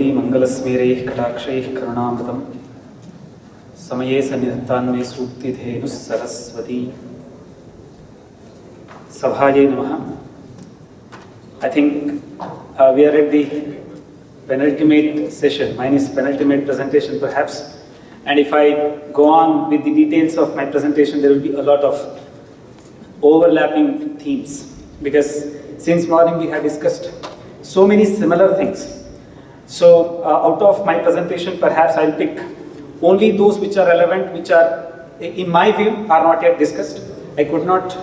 भवती मंगलस्मेरैः कटाक्षैः करुणामृतं समये सन्निधत्तान्मे सूक्तिधेनुः सरस्वती सभायै नमः. I think we are at the penultimate session. Mine is penultimate presentation perhaps, and if I go on with the details of my presentation, there will be a lot of overlapping themes, because since morning we have discussed so many similar things. So out of my presentation, perhaps I'll pick only those which are relevant, which are, in my view, are not yet discussed. I could not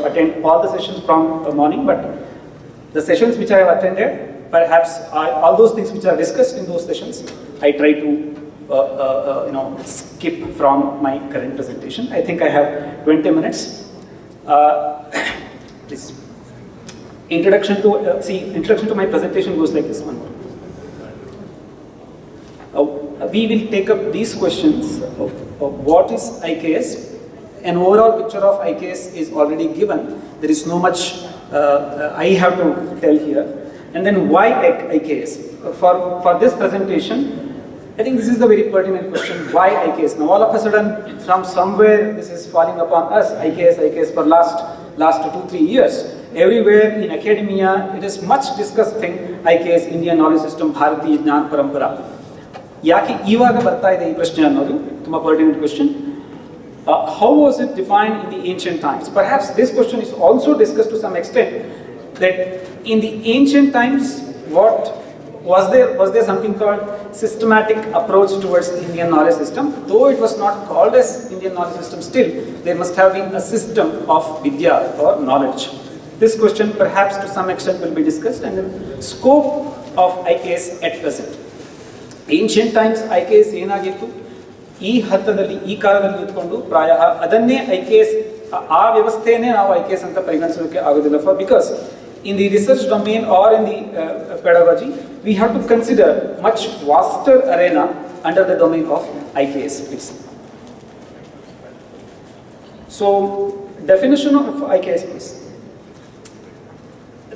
attend all the sessions from morning, but the sessions which I have attended, perhaps all those things which are discussed in those sessions, I try to skip from my current presentation. I think I have 20 minutes. Please. Introduction to my presentation goes like this one. We will take up these questions of what is IKS. An overall picture of IKS is already given. There is no much I have to tell here. And then why IKS? For this presentation, I think this is the very pertinent question. Why IKS? Now all of a sudden, from somewhere, this is falling upon us. IKS for last 2-3 years. Everywhere in academia, it is much discussed thing. IKS, Indian Knowledge System, Bharatiya Jnana Parampara. ಯಾಕೆ ಇವಾಗ ಬರ್ತಾ ಇದೆ ಈ ಪ್ರಶ್ನೆ ಅನ್ನೋದು ತುಂಬಾ pertinent question. How was it defined in the ancient times? Perhaps this question is also discussed to some extent, that in the ancient times, what was there something called systematic approach towards Indian knowledge system? Though it was not called as Indian knowledge system, still there must have been a system of vidya or knowledge. This question perhaps to some extent will be discussed, and the scope of IKS at present. Ancient times IKS ಏನಾಗಿತ್ತು, ಈ ಹಂತದಲ್ಲಿ ಈ ಕಾಲದಲ್ಲಿ ಇಟ್ಕೊಂಡು ಪ್ರಾಯಃ ಅದನ್ನೇ IKS ಆ ವ್ಯವಸ್ಥೆಯನ್ನೇ ನಾವು IKS ಅಂತ ಪರಿಗಣಿಸೋಕೆ ಆಗೋದಿಲ್ಲ. For because in the research domain or in the pedagogy, we have to consider much vaster arena under the domain of IKS, please. So definition of IKS, please.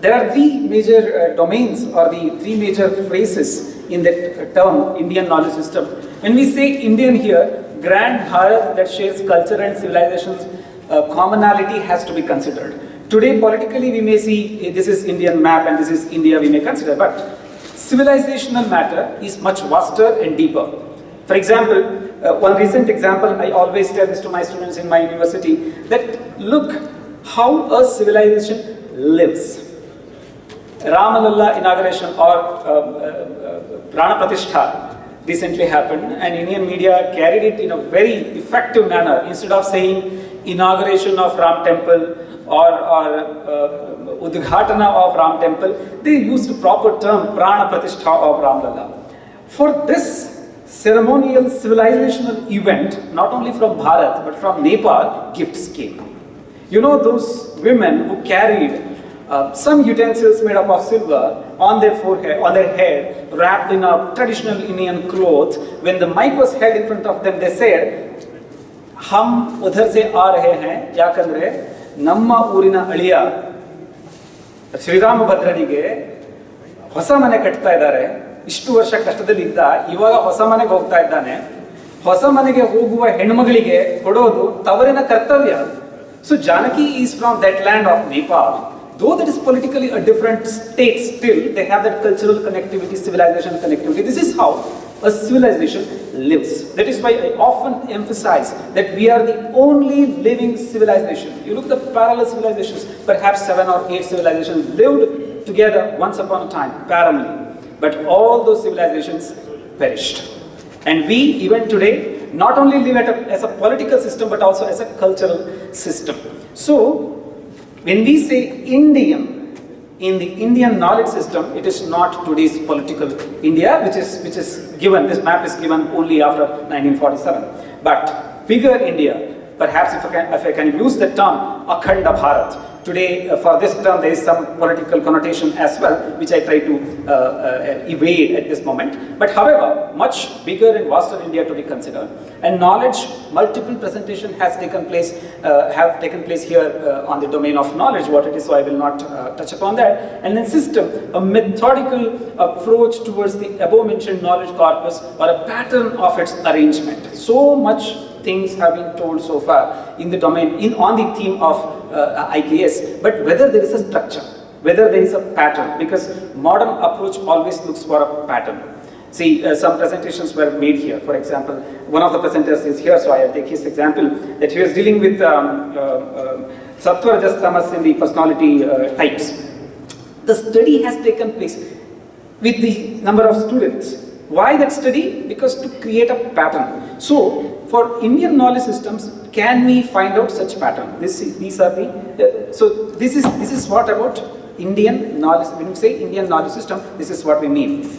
There are three major domains or the three major phrases in that term, Indian knowledge system. When we say Indian here, grand Bharat that shares culture and civilization's commonality has to be considered. Today politically we may see this is Indian map and this is India we may consider, but civilizational matter is much vaster and deeper. For example, one recent example, I always tell this to my students in my university, that look how a civilization lives. Ramalalla inauguration or Prana Pratishtha recently happened, and Indian media carried it in a very effective manner. Instead of saying inauguration of Ram temple or Udghatana of Ram temple, they used the proper term Prana Pratishtha of Ramalalla. For this ceremonial civilizational event, not only from Bharat but from Nepal, gifts came. You know those women who carried some utensils made up of silver on their forehead, on their head, wrapped in a traditional Indian cloth. When the mic was held in front of them, they said, "Hum udhar se aa rahe hain, yakandre namma urina aliya Sri Ramabhadraniಗೆ ಹೊಸ ಮನೆ ಕಟ್ತಾ ಇದ್ದಾರೆ. ಇಷ್ಟು ವರ್ಷ ಕಷ್ಟದಲ್ಲಿ ಇದ್ದ, ಇವಾಗ ಹೊಸ ಮನೆಗೆ ಹೋಗ್ತಾ ಇದ್ದಾನೆ. ಹೊಸ ಮನೆಗೆ ಹೋಗುವ ಹೆಣ್ಮಗಳಿಗೆ ಕೊಡೋದು ತವರಿನ ಕರ್ತವ್ಯ." So Janaki is from that land of Nepal. Though that is politically a different state, still they have that cultural connectivity, civilization connectivity. This is how a civilization lives. That is why I often emphasize that we are the only living civilization. You look at the parallel civilizations, perhaps 7 or 8 civilizations lived together once upon a time, parallelly. But all those civilizations perished. And we, even today, not only live as a political system, but also as a cultural system. So, when we say Indian, in the Indian knowledge system, it is not today's political India, which is given, this map is given only after 1947. But bigger India, perhaps if I can use the term Akhanda Bharat, Today, for this term, there is some political connotation as well, which I try to evade at this moment. But however, much bigger and vaster India to be considered. And knowledge, multiple presentation has taken place, here on the domain of knowledge, what it is, so I will not touch upon that. And then system, a methodical approach towards the above mentioned knowledge corpus, or a pattern of its arrangement. So much things have been told so far in the domain, on the theme of IKS, but whether there is a structure, whether there is a pattern, because modern approach always looks for a pattern. See, some presentations were made here. For example, one of the presenters is here, so I will take his example, that he was dealing with Sattva, Rajas, Tamas in the personality types. The study has taken place with the number of students. Why that study? Because to create a pattern. So, for Indian knowledge systems, can we find out such pattern? These are the, so this is what about Indian knowledge. When we say Indian knowledge system, this is what we mean.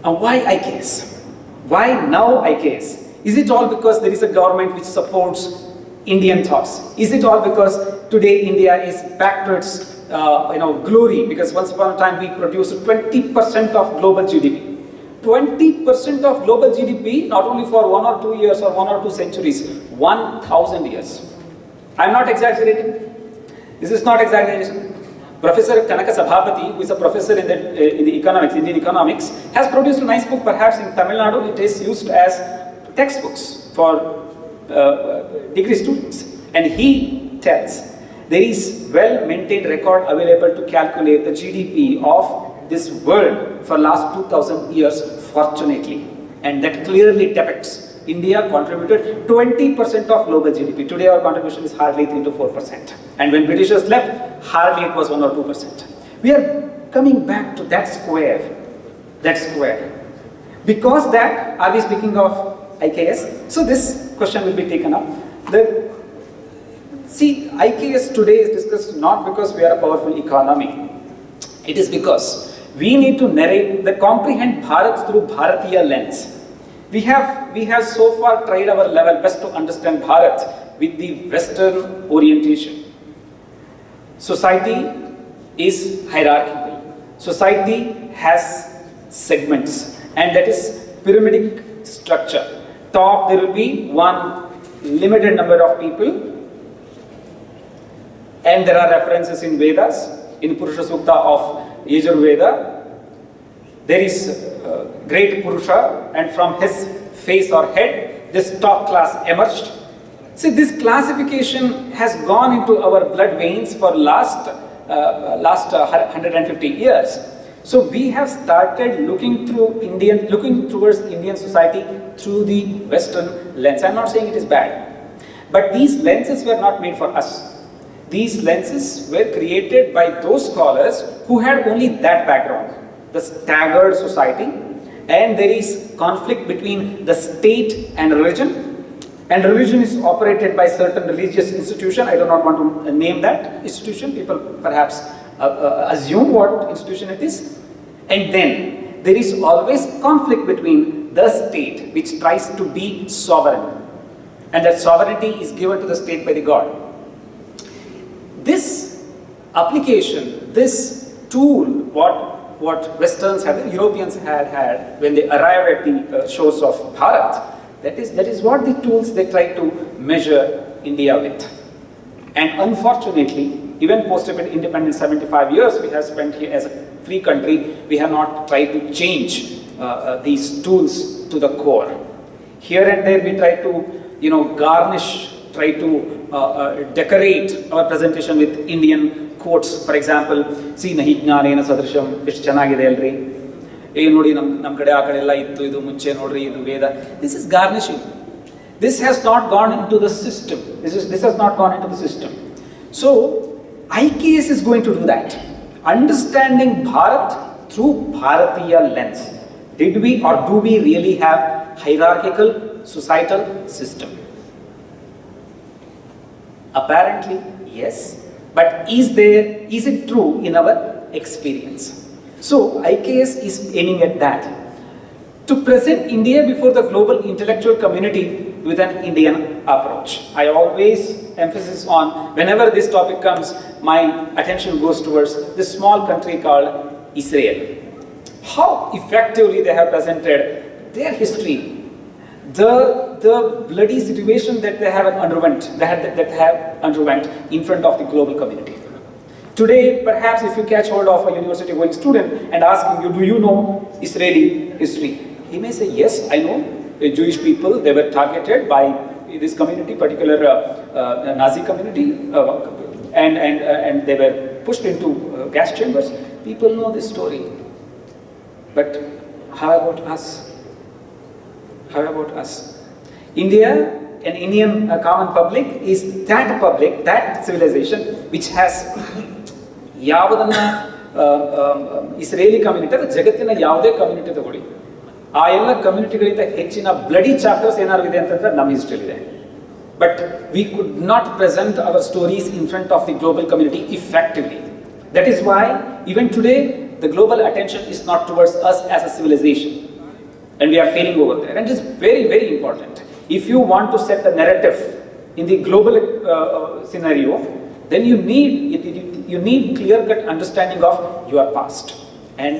Why IKS? Why now IKS? Is it all because there is a government which supports Indian thoughts? Is it all because today India is back to its glory? Because once upon a time we produced 20% of global GDP. 20% of global GDP, not only for 1 or 2 years or 1 or 2 centuries, 1,000 years. I am not exaggerating. This is not exaggeration. Professor Chanakya, who is a professor in the economics, Indian economics, has produced a nice book. Perhaps in Tamil Nadu it is used as textbooks for degree students. And he tells there is well-maintained record available to calculate the GDP of this world for last 2000 years, fortunately. And that clearly depicts India contributed 20% of global GDP. Today our contribution is hardly 3 to 4%. And when Britishers left, hardly it was 1 or 2%. We are coming back to that square. Because that, are we speaking of IKS? So this question will be taken up. See, IKS today is discussed not because we are a powerful economy. It is because we need to narrate, comprehend Bharat through Bharatiya lens. We have so far tried our level best to understand Bharat with the Western orientation. Society is hierarchical. Society has segments, and that is pyramidic structure. Top there will be one limited number of people, and there are references in Vedas, in Purusha Sukta of Yajurveda. There is great Purusha, and from his face or head, this top class emerged. See, this classification has gone into our blood veins for last 150 years. So we have started looking towards Indian society through the Western lens. I'm not saying it is bad, but these lenses were not made for us. These lenses were created by those scholars who had only that background, the staggered society, and there is conflict between the state and religion. And religion is operated by certain religious institution. I do not want to name that institution. People perhaps assume what institution it is. And then there is always conflict between the state, which tries to be sovereign, and that sovereignty is given to the state by the God. This application, this tool, what Westerns had, Europeans had when they arrived at the shores of Bharat, that is what the tools they try to measure India with. And unfortunately, even post-independence 75 years we have spent here as a free country, we have not tried to change these tools to the core. Here and there we try to, garnish, try to decorate our presentation with Indian quotes. For example, see nahi jnanena sadrisham, it's chanagide alri. This is garnishing. This has not gone into the system. This has not gone into the system. So, IKS is going to do that. Understanding Bharat through Bharatiya lens. Did we or do we really have hierarchical societal system? Apparently, yes. But is it true in our experience? So, IKS is aiming at that. To present India before the global intellectual community with an Indian approach. I always emphasis on, whenever this topic comes, my attention goes towards this small country called Israel. How effectively they have presented their history, the bloody situation that they have underwent in front of the global community. Today, perhaps if you catch hold of a university going student and asking you, do you know Israeli history? He may say, yes, I know. The Jewish people, they were targeted by this community, particular Nazi community, and they were pushed into gas chambers. People know this story. But how about us? How about us? India, an Indian common public, is that public, that civilization which has ಯಾವುದನ್ನ Israeli community ಅಥವಾ ಜಗತ್ತಿನ ಯಾವುದೇ community ತಗೊಳ್ಳಿ, ಆ ಎಲ್ಲ ಕಮ್ಯುನಿಟಿಗಳಿಂದ ಹೆಚ್ಚಿನ bloody chapters ಏನಾದ್ರು ಇದೆ ಅಂತಂದ್ರೆ ನಮ್ಮ ಹಿಸ್ಟ್ರಿಯಲ್ಲಿ ಇದೆ. But we could not present our stories in front of the global community effectively. That is why even today the global attention is not towards us as a civilization, and we are failing over there. And it is very, very important. If you want to set the narrative in the global scenario, then you need clear-cut understanding of your past, and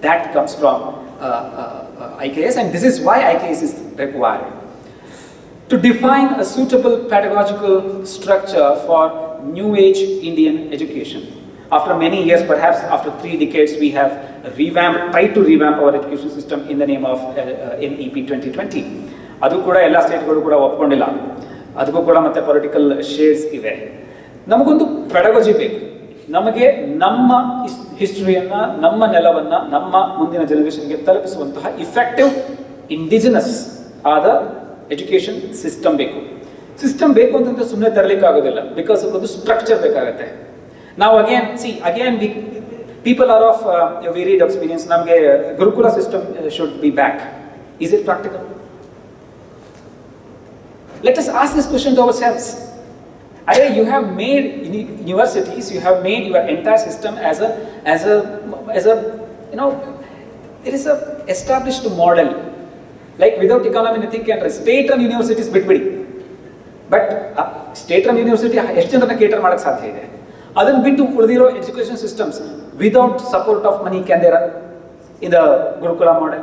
that comes from IKS, and this is why IKS is required. To define a suitable pedagogical structure for New Age Indian education. After many years, perhaps after 3 decades, we have tried to revamp our education system in the name of NEP 2020. ಅದು ಕೂಡ ಎಲ್ಲ ಸ್ಟೇಟ್ಗಳು ಕೂಡ ಒಪ್ಕೊಂಡಿಲ್ಲ, ಅದಕ್ಕೂ ಕೂಡ ಮತ್ತೆ political shades ಇವೆ. ನಮಗೊಂದು pedagogy ಬೇಕು. ನಮಗೆ ನಮ್ಮ ಹಿಸ್ಟ್ರಿಯನ್ನ, ನಮ್ಮ ನೆಲವನ್ನ, ನಮ್ಮ ಮುಂದಿನ ಜನರೇಷನ್ಗೆ ತಲುಪಿಸುವಂತಹ ಇಫೆಕ್ಟಿವ್ ಇಂಡಿಜಿನಸ್ ಆದ ಎಜುಕೇಶನ್ ಸಿಸ್ಟಮ್ ಬೇಕು. ಸಿಸ್ಟಮ್ ಬೇಕು ಅಂತಂದ್ರೆ ಸುಮ್ಮನೆ ತರಲಿಕ್ಕೆ ಆಗೋದಿಲ್ಲ, ಬಿಕಾಸ್ ಒಂದು ಸ್ಟ್ರಕ್ಚರ್ ಬೇಕಾಗುತ್ತೆ. Now again, people are of a varied experience. Namge Gurukula system should be back. Is it practical? Let us ask this question to ourselves. You have made universities, you have made your entire system as a it is a established model. Like without economy nothing can run. State-run universities bitbidi. But state-run university ಎಷ್ಟು ಜನರನ್ನ cater ಮಾಡಕ್ಕೆ ಸಾಧ್ಯ ಇದೆ? ಅದನ್ನು ಬಿಟ್ಟು ಉಳಿದಿರೋ education systems without support of money can they run in the gurukul model?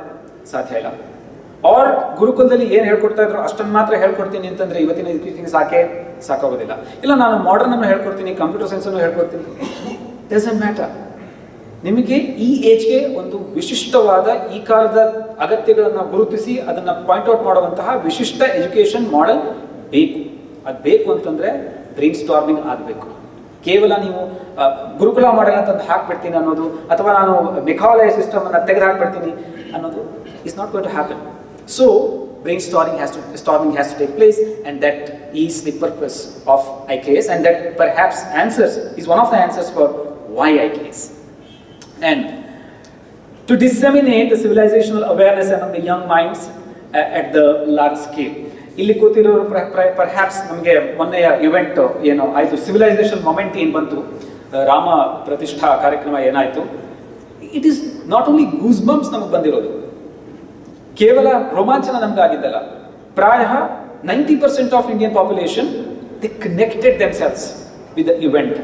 ಸಾಧ್ಯ ಇಲ್ಲ. ಆರ್ ಗುರುಕುಲದಲ್ಲಿ ಏನು ಹೇಳ್ಕೊಡ್ತಾ ಇದ್ರು ಅಷ್ಟನ್ನು ಮಾತ್ರ ಹೇಳ್ಕೊಡ್ತೀನಿ ಅಂತಂದ್ರೆ ಇವತ್ತಿನ ಎಜುಕೇಶನ್ ಸಾಕಾಗೋದಿಲ್ಲ. ಇಲ್ಲ, ನಾನು ಮಾಡರ್ನ್ ಅನ್ನು ಹೇಳ್ಕೊಡ್ತೀನಿ, ಕಂಪ್ಯೂಟರ್ ಸೈನ್ಸ್ ಅನ್ನು ಹೇಳ್ಕೊಡ್ತೀನಿ, ಡಸಂಟ್ ಮ್ಯಾಟರ್. ನಿಮಗೆ ಈ ಏಜ್ಗೆ ಒಂದು ವಿಶಿಷ್ಟವಾದ ಈ ಕಾಲದ ಅಗತ್ಯಗಳನ್ನು ಗುರುತಿಸಿ ಅದನ್ನು ಪಾಯಿಂಟ್ ಔಟ್ ಮಾಡುವಂತಹ ವಿಶಿಷ್ಟ ಎಜುಕೇಶನ್ ಮಾಡೆಲ್ ಬೇಕು. ಅದು ಬೇಕು ಅಂತಂದ್ರೆ ಬ್ರೈನ್ ಸ್ಟಾರ್ಮಿಂಗ್ ಆಗಬೇಕು. ಕೇವಲ ನೀವು ಗುರುಕುಲ ಮಾಡೆಲ್ ಅಂತಂದು ಹಾಕ್ಬಿಡ್ತೀನಿ ಅನ್ನೋದು, ಅಥವಾ ನಾನು ಮೆಕಾಲಯ ಸಿಸ್ಟಮ್ ಅನ್ನು ತೆಗೆದು ಹಾಕ್ಬಿಡ್ತೀನಿ ಅನ್ನೋದು is not going to happen. So brainstorming has to take place, and that is the purpose of IKS, and that perhaps is one of the answers for why IKS. And to disseminate the civilizational awareness among the young minds at the large scale. ಇಲ್ಲಿ ಕೂತಿರೋರು perhaps ನಮಗೆ ಮೊನ್ನೆಯ event ಏನು ಆಯಿತು, civilisation moment ಏನು ಬಂತು, ರಾಮ ಪ್ರತಿಷ್ಠಾ ಕಾರ್ಯಕ್ರಮ ಏನಾಯಿತು, it is not only goose bumps ನಮಗೆ ಬಂದಿರೋದು, ಕೇವಲ ರೋಮಾಂಚನ ನಮ್ಗೆ ಆಗಿದ್ದಲ್ಲ. ಪ್ರಾಯ 90% of Indian population they connected themselves with the event,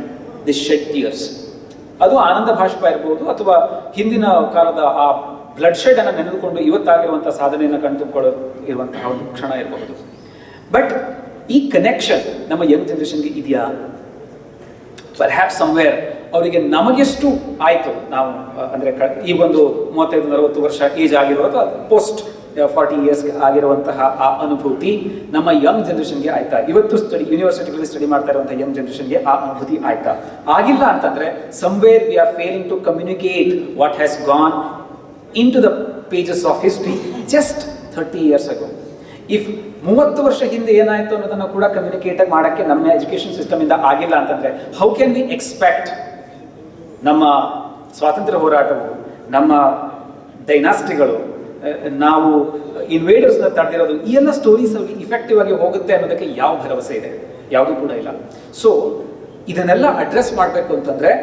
they shed tears. ಅದು ಆನಂದ ಭಾಷ್ಪ ಇರ್ಬೋದು, ಅಥವಾ ಹಿಂದಿನ ಕಾಲದ ಆ ಬ್ಲಡ್ ಶೆಡ್ ಅನ್ನು ನೆನೆದುಕೊಂಡು ಇವತ್ತಾಗಿರುವಂತಹ ಸಾಧನೆಯನ್ನು ಕಣ್ತುಕೊಳ್ಳೋ ಇರುವಂತಹ ಒಂದು ಕ್ಷಣ ಇರಬಹುದು. ಬಟ್ ಈ ಕನೆಕ್ಷನ್ ನಮ್ಮ ಯಂಗ್ ಜನರೇಷನ್ಗೆ ಇದೆಯಾ? ಪರ್ಹ್ಯಾಪ್ಸ್ ಸಮ್ವೇರ್ ಅವರಿಗೆ ನಮಗೆಷ್ಟು ಆಯಿತು, ನಾವು ಅಂದರೆ ಈ ಒಂದು 35-40 ವರ್ಷ ಏಜ್ ಆಗಿರೋ ಅಥವಾ ಪೋಸ್ಟ್ 40 ಇಯರ್ಸ್ ಆಗಿರುವಂತಹ ಆ ಅನುಭೂತಿ ನಮ್ಮ ಯಂಗ್ ಜನರೇಷನ್ಗೆ ಆಯ್ತಾ? ಇವತ್ತು ಯೂನಿವರ್ಸಿಟಿಗಳಲ್ಲಿ ಸ್ಟಡಿ ಮಾಡ್ತಾ ಇರುವಂತಹ ಯಂಗ್ ಜನರೇಷನ್ಗೆ ಆ ಅನುಭೂತಿ ಆಯ್ತಾ? ಆಗಿಲ್ಲ ಅಂತಂದ್ರೆ somewhere we are failing to communicate what has gone into the pages of history just 30 years ago. If 30 ವರ್ಷ ಹಿಂದೆ ಏನಾಯಿತು ಅನ್ನೋದನ್ನು ಕೂಡ ಕಮ್ಯುನಿಕೇಟ್ ಮಾಡೋಕ್ಕೆ ನಮ್ಮ ಎಜುಕೇಷನ್ ಸಿಸ್ಟಮ್ ಇಂದ ಆಗಿಲ್ಲ ಅಂತಂದ್ರೆ ಹೌ ಕ್ಯಾನ್ ವಿ ಎಕ್ಸ್ಪೆಕ್ಟ್ ನಮ್ಮ ಸ್ವಾತಂತ್ರ್ಯ ಹೋರಾಟವು, ನಮ್ಮ ಡೈನಾಸ್ಟಿಗಳು, ನಾವು ಇನ್ವೇಡರ್ಸ್ನ ತಡೆದಿರೋದು, ಈ ಎಲ್ಲ ಸ್ಟೋರೀಸ್ ಇಫೆಕ್ಟಿವ್ ಆಗಿ ಹೋಗುತ್ತೆ ಅನ್ನೋದಕ್ಕೆ ಯಾವ ಭರವಸೆ ಇದೆ? ಯಾವುದೂ ಕೂಡ ಇಲ್ಲ. ಸೊ ಇದನ್ನೆಲ್ಲ ಅಡ್ರೆಸ್ ಮಾಡಬೇಕು ಅಂತಂದ್ರೆ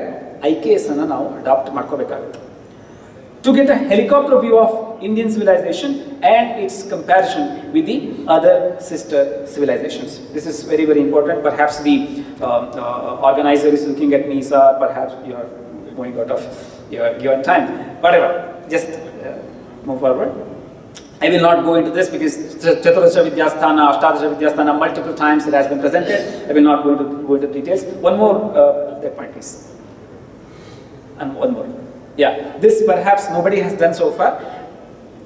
IKS ಅನ್ನು ನಾವು ಅಡಾಪ್ಟ್ ಮಾಡ್ಕೋಬೇಕಾಗುತ್ತೆ. to get a helicopter view of Indian civilization and its comparison with the other sister civilizations. This is very, very important. Perhaps the organizer is looking at me, sir, perhaps you are going out of your given time. Whatever, just move forward. I will not go into this because Chaturasha Vidyasthana, Ashtadasha Vidyasthana, multiple times it has been presented. I will not go into details. One more that point, please. And one more. Yeah, this perhaps nobody has done so far.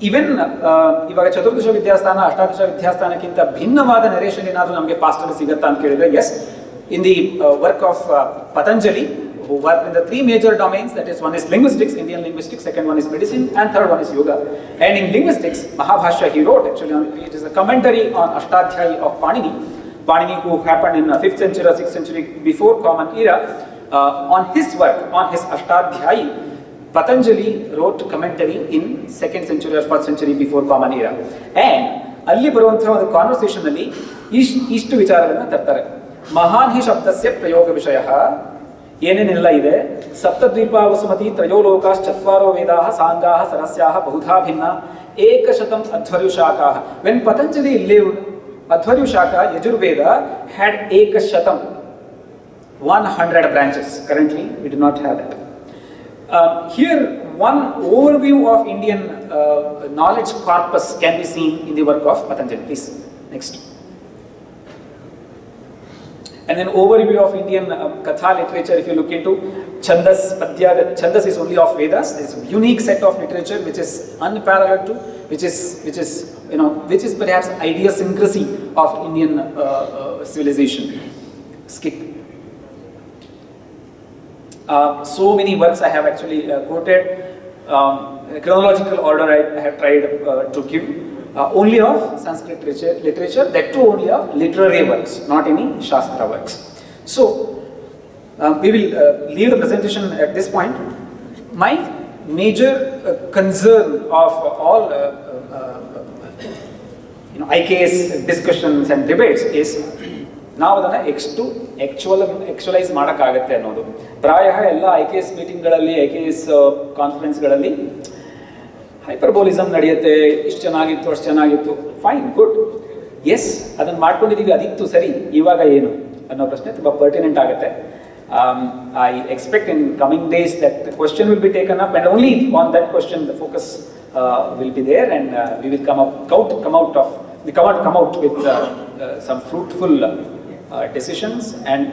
Even ಇವಾಗ ಚತುರ್ದಶ ವಿದ್ಯಾಸ್ಥಾನ ಅಷ್ಟಾದಶ ವಿದ್ಯಾಸ್ಥಾನಕ್ಕಿಂತ ಭಿನ್ನವಾದ narration ಏನಾದರೂ ನಮಗೆ ಪಾಸ್ಟಲ್ಲಿ ಸಿಗುತ್ತಾ ಅಂತ ಕೇಳಿದ್ರೆ yes, in the work of Patanjali, who worked in the three major domains, that is, one is linguistics, Indian linguistics, second one is medicine, and third one is yoga. And in linguistics, Mahabhashya he wrote, actually, it is a commentary on Ashtadhyayi of Panini. Panini, who happened in the 5th century or 6th century before Common Era. On his work, on his Ashtadhyayi, Patanjali wrote commentary in 2nd century or 1st century before Common Era. And ಅಲ್ಲಿ ಬರುವಂತಹ ಒಂದು conversation ಅಲ್ಲಿ ಇಷ್ಟು ವಿಚಾರಗಳನ್ನ ತರ್ತಾರೆ. ಮಹಾನ್ ಹಿ ಶಬ್ದಸ್ಯ ಪ್ರಯೋಗ ವಿಷಯ ಏನೇನೆಲ್ಲ ಇದೆ. ಸಪ್ತದ್ವೀಪ ವಸುಮತಿ ತ್ರಯೋಲೋಕಾಶ್ಚ ಚತ್ವಾರೋ ವೇದಾಃ ಸಾಂಗಾಃ ಸರಸ್ಯಾಃ ಬಹುಧಾ ಭಿನ್ನ ಏಕಶತಂ ಅಧ್ವರ್ಯುಶಾಖಾಃ. When Patanjali lived, Adhvaryushaka Yajurveda had ekashatam, 100 branches. Currently, we do not have that. Here, one overview of Indian knowledge corpus can be seen in the work of Patanjali. Please, next. And then overview of Indian Katha literature, if you look into Chandas, Padya, Chandas is only of Vedas. It's a unique set of literature which is unparalleled to, which is perhaps idiosyncrasy of Indian civilization. Skip. So many works I have actually quoted. Chronological order I have tried to give. Only of Sanskrit literature, that too only of literary works, not any Shastra works. So, we will leave the presentation at this point. My major concern of all IKS discussions and debates is ನಾವು ಅದನ್ನು ಆಕ್ಚುಲೈಸ್ ಮಾಡೋಕ್ಕಾಗತ್ತೆ ಅನ್ನೋದು. ಪ್ರಾಯ ಎಲ್ಲ IKS ಮೀಟಿಂಗ್ಗಳಲ್ಲಿ, IKS ಕಾನ್ಫರೆನ್ಸ್ಗಳಲ್ಲಿ ಹೈಪರ್ಬೋಲಿಸಮ್ ನಡೆಯುತ್ತೆ. ಇಷ್ಟು ಚೆನ್ನಾಗಿತ್ತು, ಅಷ್ಟು ಚೆನ್ನಾಗಿತ್ತು, ಫೈನ್, ಗುಡ್, ಎಸ್, ಅದನ್ನು ಮಾಡ್ಕೊಂಡಿದ್ದೀವಿ, ಅದಿತ್ತು ಸರಿ, ಇವಾಗ ಏನು ಅನ್ನೋ ಪ್ರಶ್ನೆ ತುಂಬ ಪರ್ಟಿನೆಂಟ್ ಆಗುತ್ತೆ. I expect in coming days that the question will be taken up and only on that question the focus will be there and we will come out with some fruitful decisions, and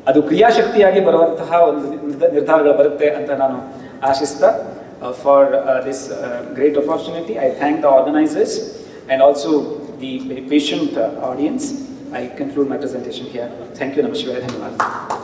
ಅದು ಕ್ರಿಯಾಶಕ್ತಿಯಾಗಿ ಬರುವಂತಹ ಒಂದು ನಿರ್ಧಾರಗಳು ಬರುತ್ತೆ ಅಂತ ನಾನು ಆಶಿಸ್ತಾ for this great opportunity. I thank the organizers and also the very patient audience. I conclude my presentation here. Thank you. Namaskar.